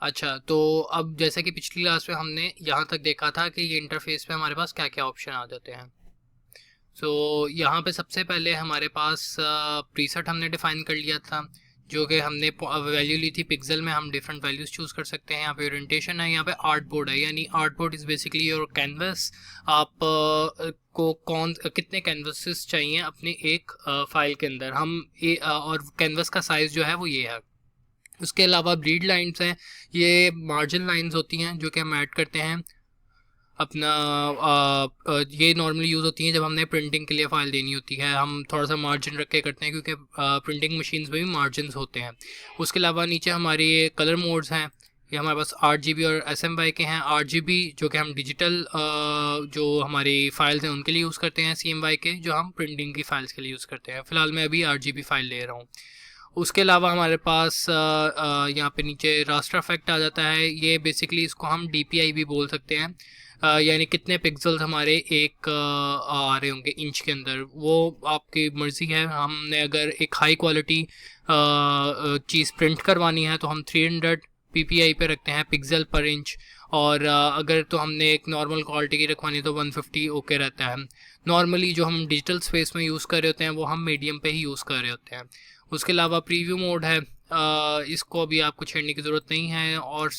अच्छा, तो अब जैसे कि पिछली क्लास में हमने यहाँ तक देखा था कि ये इंटरफेस पे हमारे पास क्या क्या ऑप्शन आ जाते हैं। सो यहाँ पे सबसे पहले हमारे पास प्रीसेट हमने डिफाइन कर लिया था, जो कि हमने वैल्यू ली थी पिक्सल में। हम डिफरेंट वैल्यूज़ चूज़ कर सकते हैं। यहाँ पे ओरिएंटेशन है, यहाँ पे आर्ट बोर्ड है, यानी art board is basically your canvas. आप को कौन कितने कैनवसेस चाहिए अपने एक फाइल के अंदर, और कैनवस का साइज़ जो है वो ये है। उसके अलावा ब्लीड लाइंस हैं, ये मार्जिन लाइंस होती हैं जो कि हम ऐड करते हैं अपना। ये नॉर्मली यूज़ होती हैं जब हमने प्रिंटिंग के लिए फ़ाइल देनी होती है, हम थोड़ा सा मार्जिन रख के करते हैं क्योंकि प्रिंटिंग मशीन्स में भी मार्जिन होते हैं। उसके अलावा नीचे हमारे कलर मोड्स हैं, ये हमारे पास RGB और SMY के हैं। RGB जो कि हम डिजिटल जो हमारी फाइल्स हैं उनके लिए यूज़ करते हैं, CMY के जो हम प्रिंटिंग की फ़ाइल्स के लिए यूज़ करते हैं। फ़िलहाल मैं अभी RGB फ़ाइल ले रहा हूँ। उसके अलावा हमारे पास यहाँ पे नीचे रास्टर इफेक्ट आ जाता है। ये बेसिकली इसको हम DPI भी बोल सकते हैं, यानी कितने पिक्सल्स हमारे एक आ रहे होंगे इंच के अंदर, वो आपकी मर्ज़ी है। हमने अगर एक हाई क्वालिटी चीज़ प्रिंट करवानी है तो हम 300 PPI पे रखते हैं, पिक्सल पर इंच। और अगर तो हमने एक नॉर्मल क्वालिटी की रखवानी है तो 150 ओके रहता है। नॉर्मली जो हम डिजिटल स्पेस में यूज़ कर रहे होते हैं वो हम मीडियम पे ही यूज़ कर रहे होते हैं। उसके अलावा प्रीव्यू मोड है, इसको अभी आपको छेड़ने की ज़रूरत नहीं है, और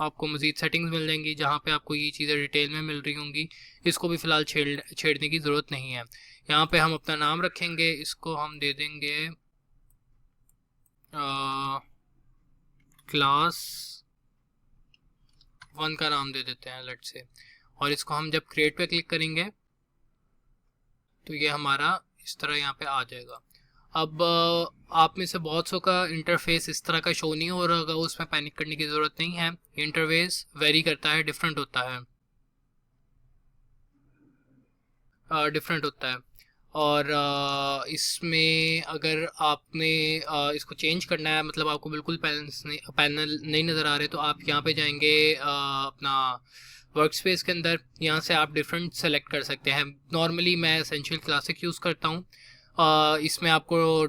आपको मज़ीद सेटिंग्स मिल जाएंगी जहाँ पे आपको ये चीज़ें डिटेल में मिल रही होंगी। इसको भी फ़िलहाल छेड़ने की ज़रूरत नहीं है। यहाँ पे हम अपना नाम रखेंगे, इसको हम दे देंगे क्लास 1 का नाम दे देते हैं लेट्स से। और इसको हम जब क्रिएट पे क्लिक करेंगे तो ये हमारा इस तरह यहाँ पे आ जाएगा। अब आप में से बहुत सौ का इंटरफेस इस तरह का शो नहीं हो रहा होगा, उसमें पैनिक करने की ज़रूरत नहीं है। इंटरफेस वेरी करता है, डिफरेंट होता है, डिफरेंट होता है। और इसमें अगर आपने इसको चेंज करना है, मतलब आपको बिल्कुल पैनल नहीं नज़र आ रहे, तो आप यहाँ पे जाएंगे अपना वर्क स्पेस के अंदर। यहाँ से आप डिफरेंट सेलेक्ट कर सकते हैं। नॉर्मली मैं एसेंशियल क्लासिक यूज़ करता हूँ। इसमें आपको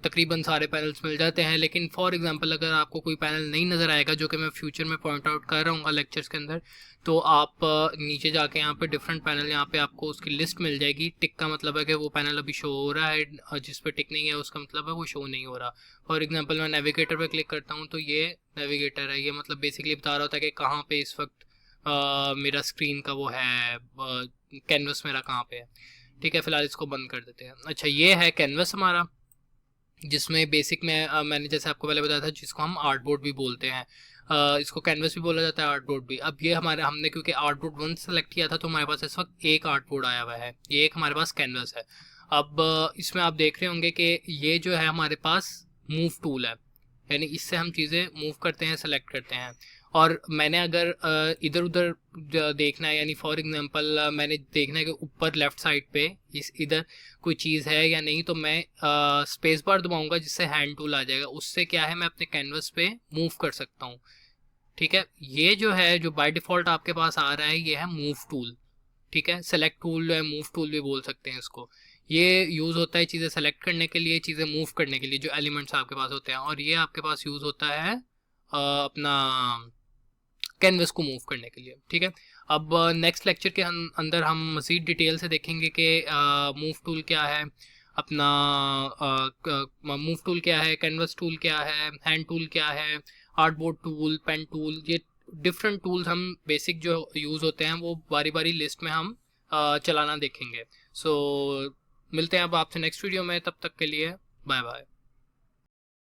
तकरीबन सारे पैनल्स मिल जाते हैं, लेकिन फॉर एग्जांपल अगर आपको कोई पैनल नहीं नज़र आएगा, जो कि मैं फ्यूचर में पॉइंट आउट कर रहा हूँ लेक्चर्स के अंदर, तो आप नीचे जाके यहाँ पे डिफरेंट पैनल, यहाँ पे आपको उसकी लिस्ट मिल जाएगी। टिक का मतलब है कि वो पैनल अभी शो हो रहा है, और जिस पे टिक नहीं है उसका मतलब है वो शो नहीं हो रहा। फॉर एग्जांपल मैं नेविगेटर पे क्लिक करता हूँ तो ये नेविगेटर है, ये मतलब बेसिकली बता रहा होता है कि कहाँ पे इस वक्त मेरा स्क्रीन का वो है, कैनवस मेरा कहाँ पे है। ठीक है, फिलहाल इसको बंद कर देते हैं। अच्छा, ये है कैनवस हमारा, जिसमें बेसिक में मैंने जैसे आपको पहले बताया था, जिसको हम आर्ट बोर्ड भी बोलते हैं। इसको कैनवस भी बोला जाता है, आर्ट बोर्ड भी। अब ये हमने क्योंकि आर्ट बोर्ड 1 सेलेक्ट किया था तो हमारे पास इस वक्त एक आर्ट बोर्ड आया हुआ है, ये एक हमारे पास कैनवस है। अब इसमें आप देख रहे होंगे कि ये जो है हमारे पास मूव टूल है, यानी इससे हम चीज़ें मूव करते हैं, सेलेक्ट करते हैं। और मैंने अगर इधर उधर देखना है, यानी फॉर एग्जांपल मैंने देखना है कि ऊपर लेफ़्ट साइड पे इस इधर कोई चीज़ है या नहीं, तो मैं स्पेस बार दबाऊंगा जिससे हैंड टूल आ जाएगा। उससे क्या है, मैं अपने कैनवस पे मूव कर सकता हूँ। ठीक है, ये जो है जो बाय डिफ़ॉल्ट आपके पास आ रहा है ये है मूव टूल। ठीक है, सेलेक्ट टूल है, मूव टूल भी बोल सकते हैं इसको। ये यूज़ होता है चीज़ें सेलेक्ट करने के लिए, चीज़ें मूव करने के लिए, जो एलिमेंट्स आपके पास होते हैं। और ये आपके पास यूज़ होता है अपना कैनवस को मूव करने के लिए। ठीक है, अब नेक्स्ट लेक्चर के अंदर हम मज़ीद डिटेल से देखेंगे कि मूव टूल क्या है, अपना मूव टूल क्या है, कैनवस टूल क्या है, हैंड टूल क्या है, art board tool, pen tool. ये डिफरेंट टूल्स हम बेसिक जो यूज़ होते हैं वो बारी बारी लिस्ट में हम चलाना देखेंगे। सो मिलते हैं अब आपसे नेक्स्ट वीडियो में, तब तक के लिए बाय बाय।